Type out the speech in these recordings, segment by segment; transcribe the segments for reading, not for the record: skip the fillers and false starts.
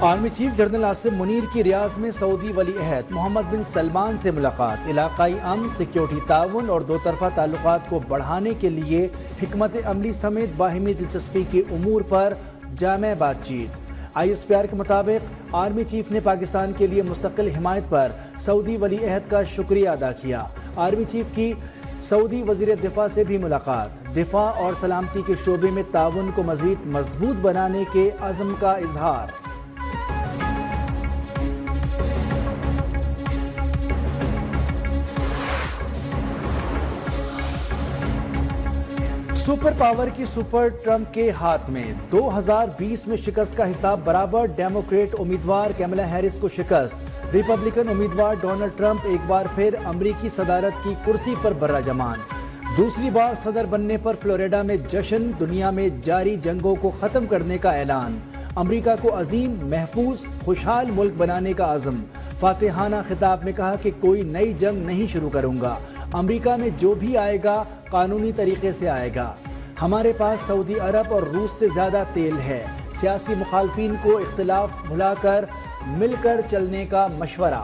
Army chief general Asif Munir کی ریاض میں سعودی ولی عہد محمد بن سلمان سے ملاقات، علاقائی امن، سیکیورٹی تعاون اور دو طرفہ تعلقات کو بڑھانے کے لیے حکمت عملی سمیت باہمی دلچسپی کے امور پر جامع بات چیت۔ ISPR کے مطابق آرمی چیف نے پاکستان کے لیے مستقل حمایت پر سعودی ولی عہد کا شکریہ ادا کیا۔ آرمی چیف کی سعودی وزیر دفاع سے بھی ملاقات، دفاع اور سلامتی کے شعبے میں تعاون کو مزید مضبوط بنانے کے عزم کا اظہار۔ سپر پاور کی سپر ٹرمپ کے ہاتھ میں، 2020 میں شکست کا حساب برابر، ڈیموکریٹ امیدوار کیملا ہیرس کو شکست، ریپبلکن امیدوار ڈونلڈ ٹرمپ ایک بار پھر امریکی صدارت کی کرسی پر برہ جمان، دوسری بار صدر بننے پر فلوریڈا میں جشن، دنیا میں جاری جنگوں کو ختم کرنے کا اعلان، امریکہ کو عظیم، محفوظ، خوشحال ملک بنانے کا عزم، فاتحانہ خطاب میں کہا کہ کوئی نئی جنگ نہیں شروع کروں گا، امریکہ میں جو بھی آئے گا قانونی طریقے سے آئے گا، ہمارے پاس سعودی عرب اور روس سے زیادہ تیل ہے، سیاسی مخالفین کو اختلاف بھلا کر مل کر چلنے کا مشورہ۔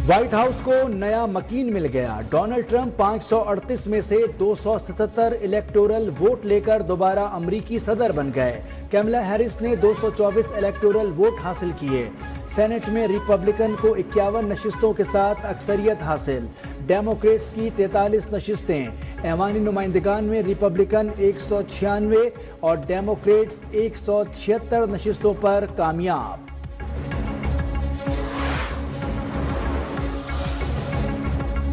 وائٹ ہاؤس کو نیا مکین مل گیا، ڈونلڈ ٹرمپ 538 میں سے 277 الیکٹورل ووٹ لے کر دوبارہ امریکی صدر بن گئے، کیملا ہیرس نے 224 الیکٹورل ووٹ حاصل کیے، سینٹ میں ریپبلکن کو 51 نشستوں کے ساتھ اکثریت حاصل، ڈیموکریٹس کی 43 نشستیں، ایوانی نمائندگان میں ریپبلکن 196 اور ڈیموکریٹس 176 نشستوں پر کامیاب۔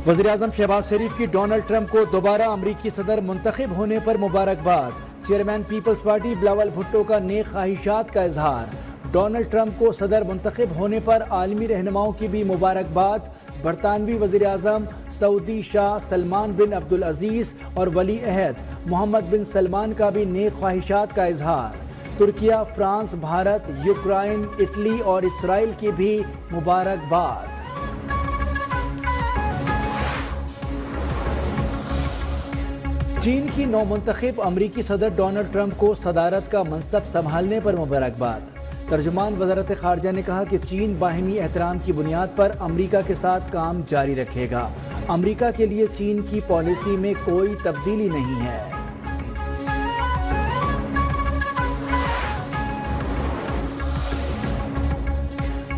وزیراعظم شہباز شریف کی ڈونلڈ ٹرمپ کو دوبارہ امریکی صدر منتخب ہونے پر مبارکباد، چیئرمین پیپلز پارٹی بلاول بھٹو کا نیک خواہشات کا اظہار، ڈونلڈ ٹرمپ کو صدر منتخب ہونے پر عالمی رہنماؤں کی بھی مبارکباد، برطانوی وزیر اعظم سعودی شاہ سلمان بن عبدالعزیز اور ولی عہد محمد بن سلمان کا بھی نیک خواہشات کا اظہار، Türkiye, France, Bharat, Ukraine, Italy اور اسرائیل کی بھی مبارکباد۔ چین کی نو منتخب امریکی صدر ڈونلڈ ٹرمپ کو صدارت کا منصب سنبھالنے پر مبارکباد، ترجمان وزارت خارجہ نے کہا کہ چین باہمی احترام کی بنیاد پر امریکہ کے ساتھ کام جاری رکھے گا، امریکہ کے لیے چین کی پالیسی میں کوئی تبدیلی نہیں ہے۔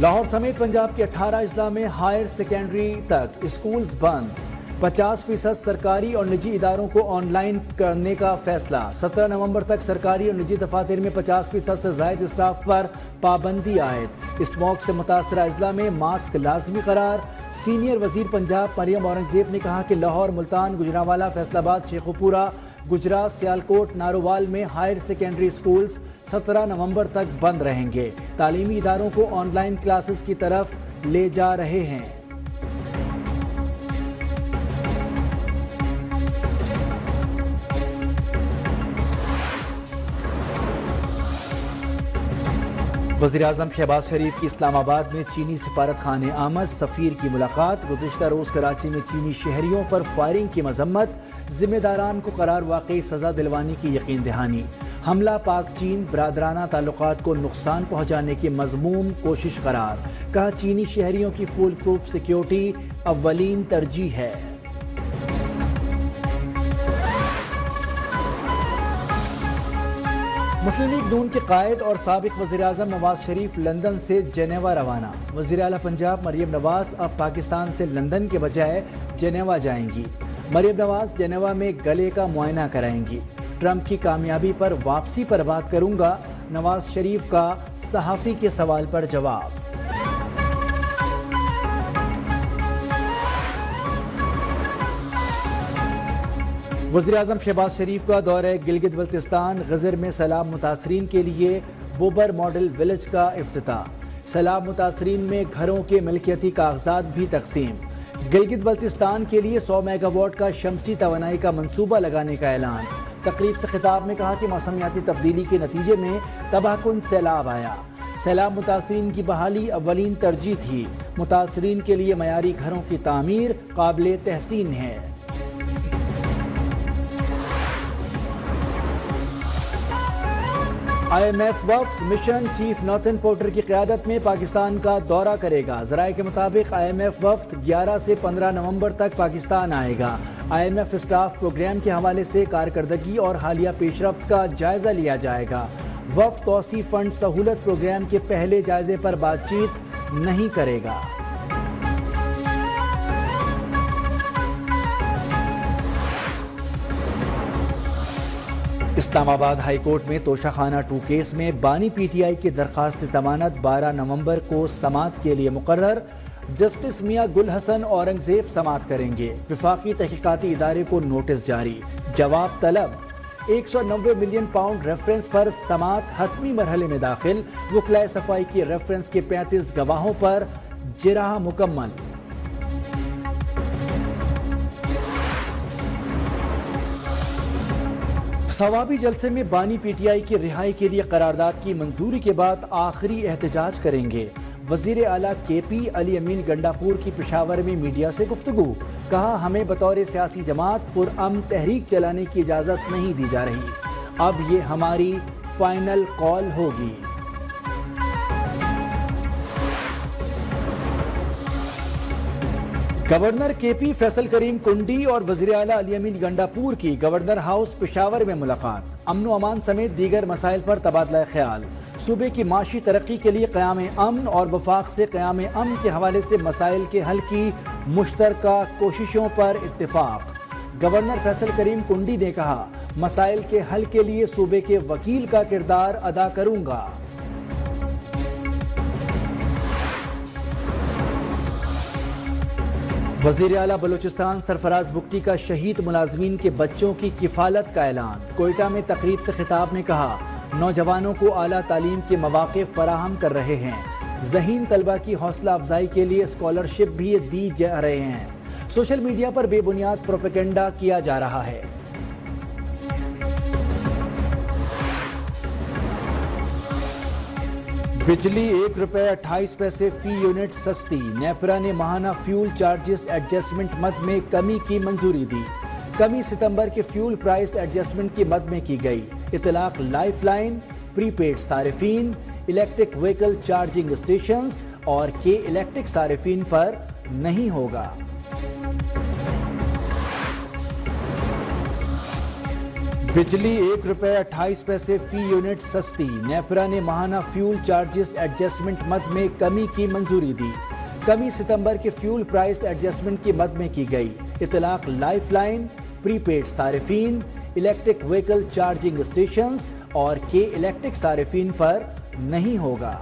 لاہور سمیت پنجاب کے 18 اضلاع میں ہائر سیکنڈری تک اسکولز بند، 50% سرکاری اور نجی اداروں کو آن لائن کرنے کا فیصلہ، 17 نومبر تک سرکاری اور نجی دفاتر میں 50% سے زائد اسٹاف پر پابندی عائد، اسموگ سے متاثرہ اضلاع میں ماسک لازمی قرار، سینئر وزیر پنجاب مریم اورنگزیب نے کہا کہ لاہور، ملتان، گجرانوالہ، فیصل آباد، شیخوپورہ، گجرات، سیالکوٹ، نارووال میں ہائر سیکنڈری اسکولز 17 نومبر تک بند رہیں گے، تعلیمی اداروں کو آن لائن کلاسز کی طرف لے جا رہے ہیں۔ وزیراعظم شہباز شریف کی اسلام آباد میں چینی سفارت خانے آمد، سفیر کی ملاقات، گزشتہ روز کراچی میں چینی شہریوں پر فائرنگ کی مذمت، ذمہ داران کو قرار واقعی سزا دلوانے کی یقین دہانی، حملہ پاک چین برادرانہ تعلقات کو نقصان پہنچانے کی مذموم کوشش قرار، کہا چینی شہریوں کی فول پروف سیکیورٹی اولین ترجیح ہے۔ مسلم لیگ نون کے قائد اور سابق وزیراعظم نواز شریف لندن سے جنیوا روانہ، وزیر اعلیٰ پنجاب مریم نواز اب پاکستان سے لندن کے بجائے جنیوا جائیں گی، مریم نواز جنیوا میں گلے کا معائنہ کرائیں گی، ٹرمپ کی کامیابی پر واپسی پر بات کروں گا، نواز شریف کا صحافی کے سوال پر جواب۔ وزیراعظم شہباز شریف کا دورہ گلگت بلتستان، غزر میں سیلاب متاثرین کے لیے بوبر ماڈل ولیج کا افتتاح، سیلاب متاثرین میں گھروں کے ملکیتی کاغذات بھی تقسیم، گلگت بلتستان کے لیے 100 میگا واٹ کا شمسی توانائی کا منصوبہ لگانے کا اعلان، تقریب سے خطاب میں کہا کہ موسمیاتی تبدیلی کے نتیجے میں تباہ کن سیلاب آیا، سیلاب متاثرین کی بحالی اولین ترجیح تھی، متاثرین کے لیے معیاری گھروں کی تعمیر قابل تحسین ہے۔ IMF وفد مشن چیف ناتھن پورٹر کی قیادت میں پاکستان کا دورہ کرے گا۔ ذرائع کے مطابق IMF وفد 11 سے 15 نومبر تک پاکستان آئے گا۔ IMF اسٹاف پروگرام کے حوالے سے کارکردگی اور حالیہ پیش رفت کا جائزہ لیا جائے گا۔ وفد توسیع فنڈ سہولت پروگرام کے پہلے جائزے پر بات چیت نہیں کرے گا۔ اسلام آباد ہائی کورٹ میں توشہ خانہ 2 کیس میں بانی PTI کی درخواست ضمانت 12 نومبر کو سماعت کے لیے مقرر۔ جسٹس میاں گل حسن اورنگزیب سماعت کریں گے۔ وفاقی تحقیقاتی ادارے کو نوٹس جاری، جواب طلب۔ 190 ملین پاؤنڈ ریفرنس پر سماعت حتمی مرحلے میں داخل۔ وکلائے صفائی کی ریفرنس کے 35 گواہوں پر جرح مکمل۔ ثوابی جلسے میں بانی PTI کی رہائی کے لیے قرارداد کی منظوری کے بعد آخری احتجاج کریں گے۔ وزیر اعلیٰ KP علی امین گنڈاپور کی پشاور میں میڈیا سے گفتگو، کہا ہمیں بطور سیاسی جماعت پرامن تحریک چلانے کی اجازت نہیں دی جا رہی، اب یہ ہماری فائنل کال ہوگی۔ گورنر KP فیصل کریم کنڈی اور وزیر اعلیٰ علی امین گنڈاپور کی گورنر ہاؤس پشاور میں ملاقات، امن و امان سمیت دیگر مسائل پر تبادلہ خیال۔ صوبے کی معاشی ترقی کے لیے قیام امن اور وفاق سے قیام امن کے حوالے سے مسائل کے حل کی مشترکہ کوششوں پر اتفاق۔ گورنر فیصل کریم کنڈی نے کہا مسائل کے حل کے لیے صوبے کے وکیل کا کردار ادا کروں گا۔ وزیر اعلیٰ بلوچستان سرفراز بگٹی کا شہید ملازمین کے بچوں کی کفالت کا اعلان۔ کوئٹہ میں تقریب سے خطاب میں کہا نوجوانوں کو اعلیٰ تعلیم کے مواقع فراہم کر رہے ہیں، ذہین طلبہ کی حوصلہ افزائی کے لیے اسکالرشپ بھی دی جا رہے ہیں۔ سوشل میڈیا پر بے بنیاد پروپیگنڈا کیا جا رہا ہے۔ بجلی 1 روپے 28 پیسے فی یونٹ سستی، نیپرا نے ماہانہ فیول چارجز ایڈجسٹمنٹ مد میں کمی کی منظوری دی۔ کمی ستمبر کے فیول پرائس ایڈجسٹمنٹ کی مد میں کی گئی۔ اطلاق لائف لائن، پری پیڈ صارفین، الیکٹرک وہیکل چارجنگ اسٹیشنز اور کے الیکٹرک صارفین پر نہیں ہوگا۔ بجلی 1 روپے 28 پیسے فی یونٹ سستی، نیپرا نے ماہانہ فیول چارجز ایڈجسٹمنٹ مد میں کمی کی منظوری دی۔ کمی ستمبر کے فیول پرائس ایڈجسٹمنٹ کی مد میں کی گئی۔ اطلاق لائف لائن، پری پیڈ صارفین، الیکٹرک وہیکل چارجنگ اسٹیشنز اور کے الیکٹرک صارفین پر نہیں ہوگا۔